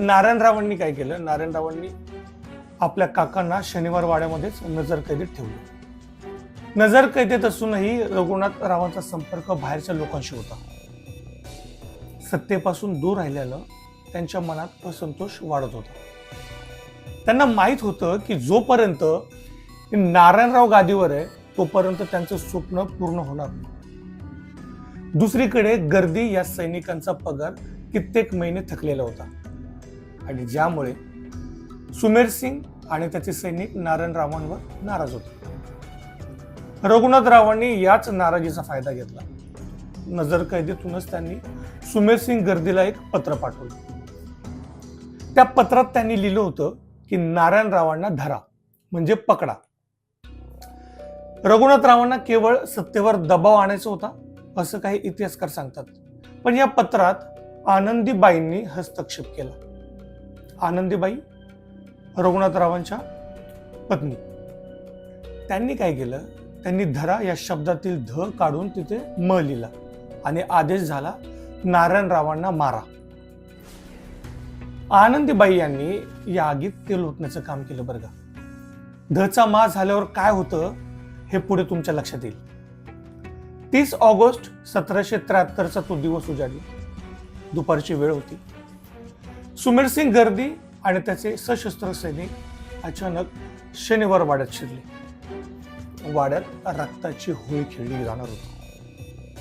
नारायणरावांनी काय केलं, नारायणरावांनी आपल्या काकांना शनिवार वाड्यामध्येच नजरकैदेत ठेवलं. नजरकैदेत असूनही रघुनाथरावांचा संपर्क बाहेरच्या लोकांशी होता. सत्तेपासून दूर राहिल्यानं त्यांच्या मनात असंतोष वाढत होता. त्यांना माहित होतं की जोपर्यंत नारायणराव गादीवर आहे तोपर्यंत त्यांचं स्वप्न पूर्ण होणार नाही. दुसरीकडे गर्दी या सैनिकांचा पगार कित्येक महिने थकलेला होता आणि ज्यामुळे सुमेरसिंग आणि त्याचे सैनिक नारायणरावांवर नाराज होते. रघुनाथरावांनी याच नाराजीचा फायदा घेतला. नजरकैदेतूनच त्यांनी सुमेरसिंग गर्दीला एक पत्र पाठवलं. त्या पत्रात त्यांनी लिहिलं होतं की नारायणरावांना धरा म्हणजे पकडा. रघुनाथरावांना केवळ सत्तेवर दबाव आणायचा होता असं काही इतिहासकार सांगतात. पण या पत्रात आनंदीबाईंनी हस्तक्षेप केला. आनंदीबाई रघुनाथरावांच्या पत्नी. त्यांनी काय केलं, त्यांनी धरा या शब्दातील ध काढून तिथे म लिहिला आणि आदेश झाला नारायणरावांना मारा. आनंदीबाई यांनी या आगीत तेल ओतण्याचं काम केलं बरं का. धचा मा झाल्यावर काय होतं हे पुढे तुमच्या लक्षात येईल. 30 ऑगस्ट 1773 तो दिवस उजाडला. दुपारची वेळ होती. सुमेरसिंग गर्दी आणि त्याचे सशस्त्र सैनिक अचानक शनिवार वाड्यात शिरले. वाड्यात रक्ताची होळी खेळली जाणार होती.